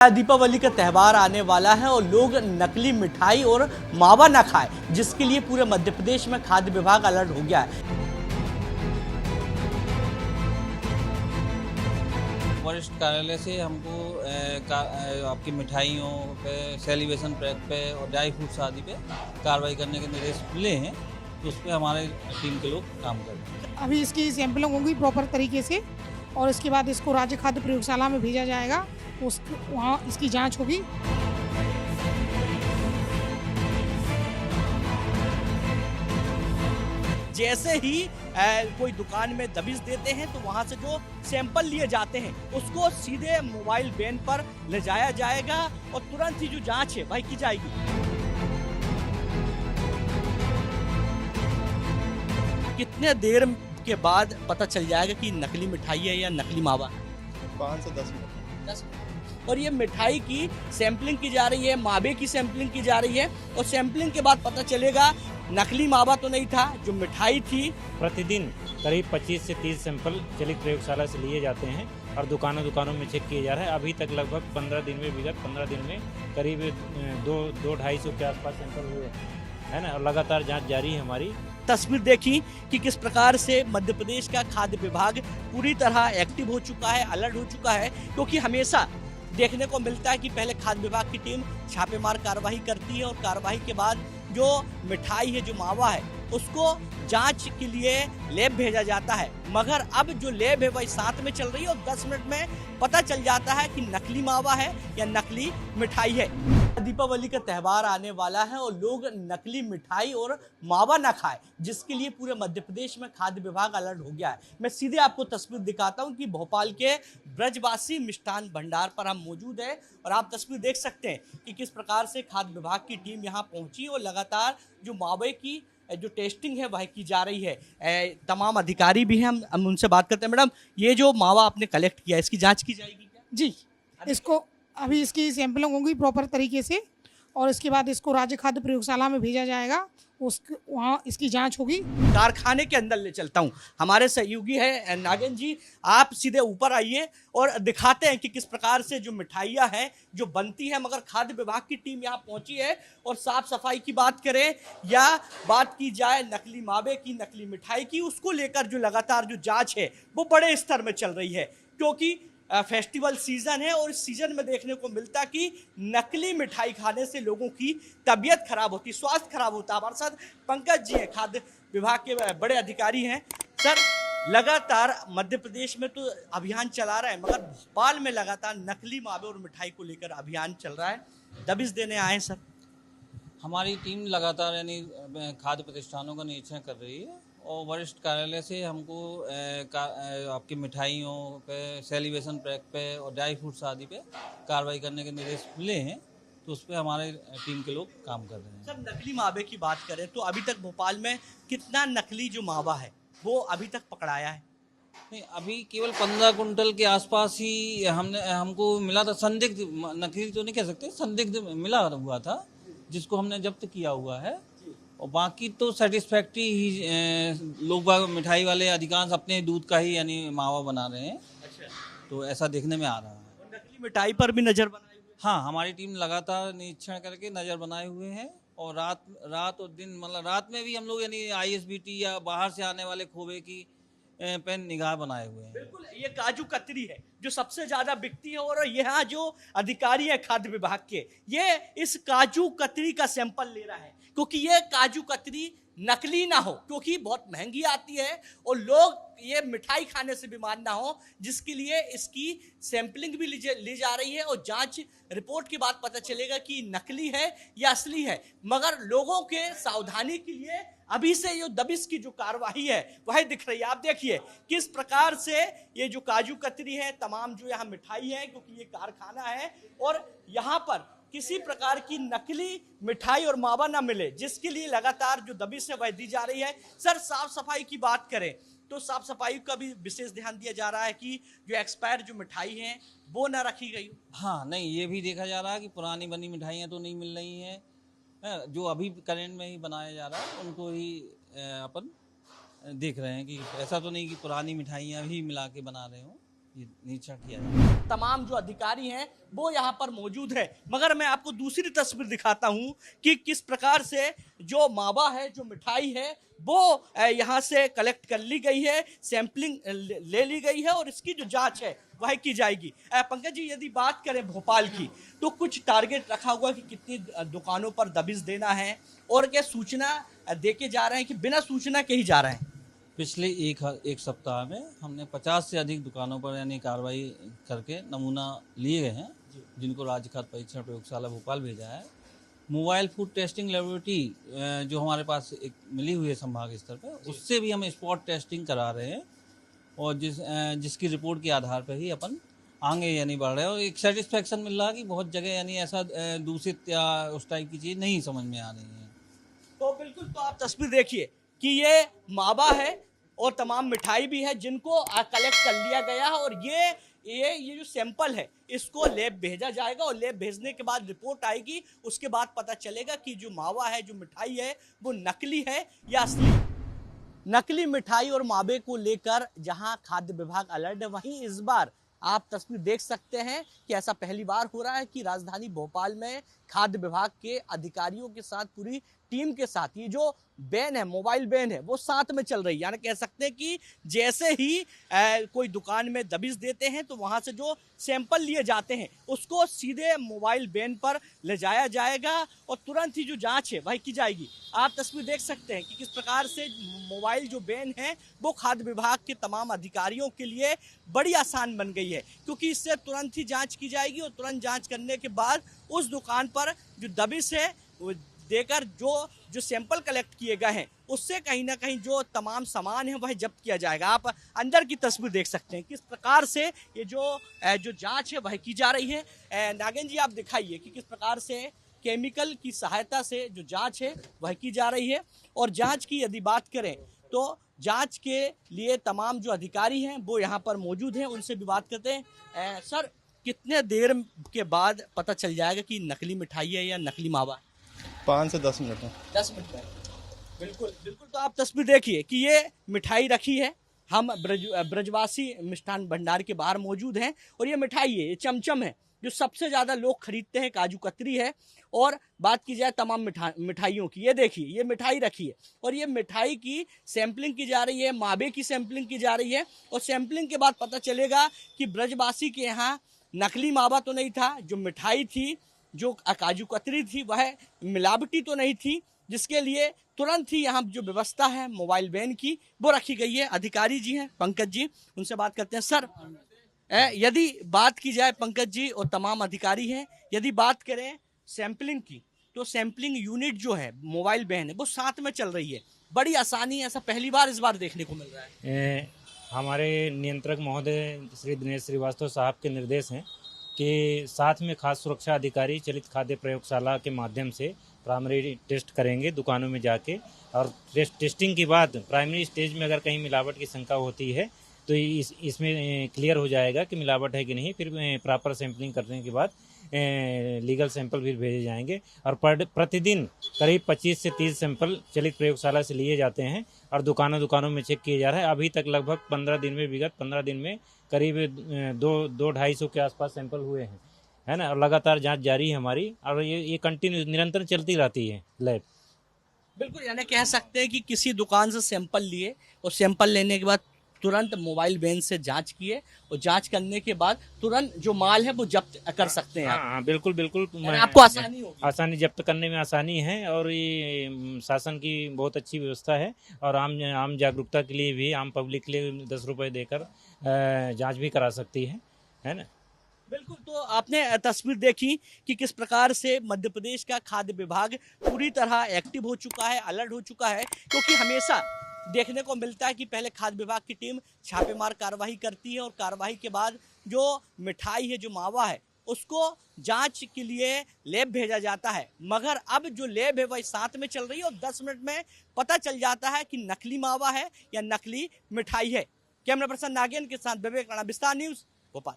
दीपावली का त्यौहार आने वाला है और लोग नकली मिठाई और मावा ना खाएं, जिसके लिए पूरे मध्य प्रदेश में खाद्य विभाग अलर्ट हो गया है। वरिष्ठ कार्यालय से हमको आपकी मिठाइयों पे, सेलिब्रेशन पैक पे और ड्राई फ्रूट्स आदि पे कार्रवाई करने के निर्देश मिले हैं, तो उस पर हमारे टीम के लोग काम कर रहे हैं। अभी इसकी सैंपलिंग होगी प्रॉपर तरीके से और इसके बाद इसको राज्य खाद्य प्रयोगशाला में भेजा जाएगा, वहाँ इसकी जांच होगी। जैसे ही कोई दुकान में दबिश देते हैं तो वहां से जो सैंपल लिए जाते हैं उसको सीधे मोबाइल वैन पर ले जाया जाएगा और तुरंत ही जो जांच है वही की जाएगी। कितने देर के बाद पता चल जाएगा कि नकली मिठाई है या नकली मावा? 5 से 10 मिनट। 10 मिनट। और ये मिठाई की सैंपलिंग की जा रही है, मावे की सैंपलिंग की जा रही है और सैंपलिंग के बाद पता चलेगा नकली मावा तो नहीं था, जो मिठाई थी। प्रतिदिन करीब 25 से 30 सैंपल चलित प्रयोगशाला से लिए जाते हैं और दुकानों में चेक किए जा रहे हैं। अभी तक लगभग 15 दिन में, विगत 15 दिन में करीब 200-250 के आसपास सैंपल हुए है ना, और लगातार जांच जारी है हमारी। तस्वीर देखी कि किस प्रकार से मध्य प्रदेश का खाद्य विभाग पूरी तरह एक्टिव हो चुका है, अलर्ट हो चुका है, क्योंकि हमेशा देखने को मिलता है कि पहले खाद्य विभाग की टीम छापेमार कार्रवाई करती है और कार्रवाई के बाद जो मिठाई है, जो मावा है, उसको जांच के लिए लैब भेजा जाता है। मगर अब जो लैब है वही साथ में चल रही है और 10 मिनट में पता चल जाता है कि नकली मावा है या नकली मिठाई है। दीपावली का त्यौहार आने वाला है और लोग नकली मिठाई और मावा ना खाएं, जिसके लिए पूरे मध्य प्रदेश में खाद्य विभाग अलर्ट हो गया है। मैं सीधे आपको तस्वीर दिखाता हूं कि भोपाल के ब्रजवासी मिष्ठान भंडार पर हम मौजूद हैं और आप तस्वीर देख सकते हैं कि किस प्रकार से खाद्य विभाग की टीम यहां पहुंची और लगातार जो मावे की जो टेस्टिंग है वह की जा रही है। तमाम अधिकारी भी हैं, हम उनसे बात करते हैं। मैडम, ये जो मावा आपने कलेक्ट किया, इसकी जाँच की जाएगी क्या? जी, इसको अभी इसकी सैंपलिंग होगी प्रॉपर तरीके से और इसके बाद इसको राज्य खाद्य प्रयोगशाला में भेजा जाएगा, वहाँ इसकी जांच होगी। कारखाने के अंदर ले चलता हूँ, हमारे सहयोगी है नागेंद्र जी, आप सीधे ऊपर आइए और दिखाते हैं कि किस प्रकार से जो मिठाइयाँ हैं जो बनती है। मगर खाद्य विभाग की टीम यहाँ पहुंची है और साफ सफाई की बात करें या बात की जाए नकली मावे की, नकली मिठाई की, उसको लेकर जो लगातार जो जाँच है वो बड़े स्तर में चल रही है, क्योंकि फेस्टिवल सीजन है और इस सीजन में देखने को मिलता कि नकली मिठाई खाने से लोगों की तबीयत खराब होती, स्वास्थ्य खराब होता है। हमारे साथ पंकज जी हैं, खाद्य विभाग के बड़े अधिकारी हैं। सर, लगातार मध्य प्रदेश में तो अभियान चला रहा है, मगर भोपाल में लगातार नकली मावे और मिठाई को लेकर अभियान चल रहा है, दबिश देने आए सर? हमारी टीम लगातार यानी खाद्य प्रतिष्ठानों का निरीक्षण कर रही है और वरिष्ठ कार्यालय से हमको आपकी मिठाइयों पे, सेलिब्रेशन पैक पे और ड्राई फ्रूट्स आदि पे कार्रवाई करने के निर्देश मिले हैं, तो उस पर हमारे टीम के लोग काम कर रहे हैं। सर, नकली मावे की बात करें तो अभी तक भोपाल में कितना नकली जो मावा है वो अभी तक पकड़ाया है? नहीं, अभी केवल 15 कुंटल के आसपास ही हमको मिला था। संदिग्ध, नकली तो नहीं कह सकते, संदिग्ध मिला हुआ था जिसको हमने जब्त किया हुआ है, और बाकी तो सेटिस्फैक्ट्री ही लोग मिठाई वाले अधिकांश अपने दूध का ही यानी मावा बना रहे हैं। अच्छा। तो ऐसा देखने में आ रहा है। और नकली मिठाई पर भी नजर बनाई हुई है? हाँ, हमारी टीम लगातार निरीक्षण करके नज़र बनाए हुए हैं और रात और दिन, मतलब रात में भी हम लोग यानी ISBT या बाहर से आने वाले खोवे की पे निगाह बनाए हुए हैं। बिल्कुल, ये काजू कतरी है जो सबसे ज्यादा बिकती है और यहाँ जो अधिकारी है खाद्य विभाग के, ये इस काजू कतरी का सैंपल ले रहा है, क्योंकि ये काजू कतरी नकली ना हो, क्योंकि बहुत महंगी आती है और लोग ये मिठाई खाने से बीमार ना हो, जिसके लिए इसकी सैंपलिंग भी ली जा रही है और जांच रिपोर्ट के बाद पता चलेगा कि नकली है या असली है। मगर लोगों के सावधानी के लिए अभी से ये दबिश की जो कार्रवाई है वह दिख रही है। आप देखिए किस प्रकार से ये जो काजू कतरी है, तमाम जो यहाँ मिठाई है, क्योंकि ये कारखाना है और यहाँ पर किसी प्रकार की नकली मिठाई और मावा ना मिले, जिसके लिए लगातार जो दबिश है वह दी जा रही है। सर, साफ सफाई की बात करें तो साफ सफाई का भी विशेष ध्यान दिया जा रहा है कि जो एक्सपायर जो मिठाई हैं वो ना रखी गई हो? हाँ, नहीं, ये भी देखा जा रहा है कि पुरानी बनी मिठाइयाँ तो नहीं मिल रही हैं, जो अभी करेंट में ही बनाया जा रहा है उनको ही अपन देख रहे हैं कि ऐसा तो नहीं कि पुरानी मिठाइयाँ भी मिला के बना रहे हों। ये निरीक्षण किया जाए। तमाम जो अधिकारी हैं वो यहाँ पर मौजूद है। मगर मैं आपको दूसरी तस्वीर दिखाता हूँ कि किस प्रकार से जो मावा है, जो मिठाई है, वो यहाँ से कलेक्ट कर ली गई है, सैंपलिंग ले ली गई है और इसकी जो जांच है वह की जाएगी। पंकज जी, यदि बात करें भोपाल की तो कुछ टारगेट रखा हुआ कि कितनी दुकानों पर दबिश देना है और क्या सूचना देके जा रहे हैं कि बिना सूचना के ही जा रहे हैं? पिछले एक सप्ताह में हमने 50 से अधिक दुकानों पर यानी कार्रवाई करके नमूना लिए गए हैं, जिनको राज्य खाद्य परीक्षण प्रयोगशाला भोपाल भेजा है। मोबाइल फूड टेस्टिंग लेबोरेटरी जो हमारे पास एक मिली हुई है संभाग स्तर पर, उससे भी हम स्पॉट टेस्टिंग करा रहे हैं और जिसकी रिपोर्ट के आधार पर ही अपन आगे यानी बढ़ रहे हैं। और एक सेटिस्फेक्शन मिल रहा है कि बहुत जगह यानी ऐसा दूषित या उस टाइप की चीज़ नहीं समझ में आ रही है। तो बिल्कुल, तो आप तस्वीर देखिए कि ये मावा है और तमाम मिठाई भी है जिनको कलेक्ट कर लिया गया है और ये जो सैंपल है इसको लैब भेजा जाएगा और लैब भेजने के बाद रिपोर्ट आएगी। उसके बाद पता चलेगा कि जो मावा है, जो मिठाई है, वो नकली है या असली। नकली मिठाई और मावे को लेकर जहां खाद्य विभाग अलर्ट है, वहीं इस बार आप तस्वीर देख सकते हैं कि ऐसा पहली बार हो रहा है कि राजधानी भोपाल में खाद्य विभाग के अधिकारियों के साथ, पूरी टीम के साथ, ये जो बैन है, मोबाइल बैन है, वो साथ में चल रही है। यानी कह सकते हैं कि जैसे ही कोई दुकान में दबिश देते हैं तो वहां से जो सैंपल लिए जाते हैं उसको सीधे मोबाइल बैन पर ले जाया जाएगा और तुरंत ही जो जांच है वही की जाएगी। आप तस्वीर देख सकते हैं कि किस प्रकार से मोबाइल जो बैन है वो खाद्य विभाग के तमाम अधिकारियों के लिए बड़ी आसान बन गई है, क्योंकि इससे तुरंत ही जाँच की जाएगी और तुरंत जाँच करने के बाद उस दुकान पर जो दबिश है वो देकर जो सैंपल कलेक्ट किए गए हैं उससे कहीं ना कहीं जो तमाम सामान है वह जब्त किया जाएगा। आप अंदर की तस्वीर देख सकते हैं किस प्रकार से ये जो जांच है वह की जा रही है। नागेंद्र जी, आप दिखाइए कि किस प्रकार से केमिकल की सहायता से जो जांच है वह की जा रही है। और जांच की यदि बात करें तो जांच के लिए तमाम जो अधिकारी हैं वो यहाँ पर मौजूद हैं, उनसे भी बात करते हैं। सर, कितने देर के बाद पता चल जाएगा कि नकली मिठाई है या नकली मावा है? 5 से 10 मिनट में। 10 मिनट में। बिल्कुल बिल्कुल, तो आप तस्वीर देखिए कि ये मिठाई रखी है। हम ब्रजवासी मिष्ठान भंडार के बाहर मौजूद हैं और ये मिठाई है, ये चमचम है जो सबसे ज़्यादा लोग खरीदते हैं, काजू कतरी है। और बात की जाए तमाम मिठाइयों की, ये देखिए ये मिठाई रखी है और ये मिठाई की सैंपलिंग की जा रही है, मावे की सैंपलिंग की जा रही है और सैंपलिंग के बाद पता चलेगा कि ब्रजवासी के यहाँ नकली मावा तो नहीं था, जो मिठाई थी, जो काजू कतरी थी, वह मिलावटी तो नहीं थी, जिसके लिए तुरंत ही यहाँ जो व्यवस्था है मोबाइल बैन की वो रखी गई है। अधिकारी जी हैं पंकज जी, उनसे बात करते हैं। सर, यदि बात की जाए, पंकज जी और तमाम अधिकारी हैं, यदि बात करें सैंपलिंग की तो सैंपलिंग यूनिट जो है, मोबाइल बैन है, वो साथ में चल रही है, बड़ी आसानी, ऐसा पहली बार इस बार देखने को मिल रहा है। हमारे नियंत्रक महोदय श्री दिनेश श्रीवास्तव साहब के निर्देश हैं कि साथ में खाद्य सुरक्षा अधिकारी चलित खाद्य प्रयोगशाला के माध्यम से प्राइमरी टेस्ट करेंगे दुकानों में जाके, और टेस्टिंग के बाद प्राइमरी स्टेज में अगर कहीं मिलावट की शंका होती है तो इसमें क्लियर हो जाएगा कि मिलावट है कि नहीं। फिर प्रॉपर सैंपलिंग करने के बाद लीगल सैंपल फिर भेजे जाएंगे और प्रतिदिन करीब 25 से 30 सैंपल चलित प्रयोगशाला से लिए जाते हैं और दुकानों में चेक किया जा रहा है। अभी तक लगभग 15 दिन में, विगत 15 दिन में करीब 200-250 के आसपास सैंपल हुए हैं, है ना। और लगातार जांच जारी है हमारी और ये कंटिन्यू निरंतर चलती रहती है लैब। बिल्कुल, यानी कह सकते हैं कि किसी दुकान से सैंपल लिए और सैंपल लेने के बाद तुरंत मोबाइल बैन से जांच किए और जांच करने के बाद तुरंत जो माल है वो जब्त कर सकते हैं। हाँ, बिल्कुल बिल्कुल, आपको आसानी होगी, आसानी जब्त करने में आसानी है और ये शासन की बहुत अच्छी व्यवस्था है। और आम जागरूकता के लिए भी, आम पब्लिक के लिए 10 रुपये देकर जांच भी करा सकती है ना। बिल्कुल, तो आपने तस्वीर देखी कि किस प्रकार से मध्य प्रदेश का खाद्य विभाग पूरी तरह एक्टिव हो चुका है, अलर्ट हो चुका है, क्योंकि हमेशा देखने को मिलता है कि पहले खाद्य विभाग की टीम छापेमार कार्रवाई करती है और कार्रवाई के बाद जो मिठाई है, जो मावा है, उसको जांच के लिए लैब भेजा जाता है। मगर अब जो लैब है वही साथ में चल रही है और 10 मिनट में पता चल जाता है कि नकली मावा है या नकली मिठाई है। कैमरा पर्सन नागेंद्र के साथ विवेक राणा, विस्तार न्यूज़, भोपाल।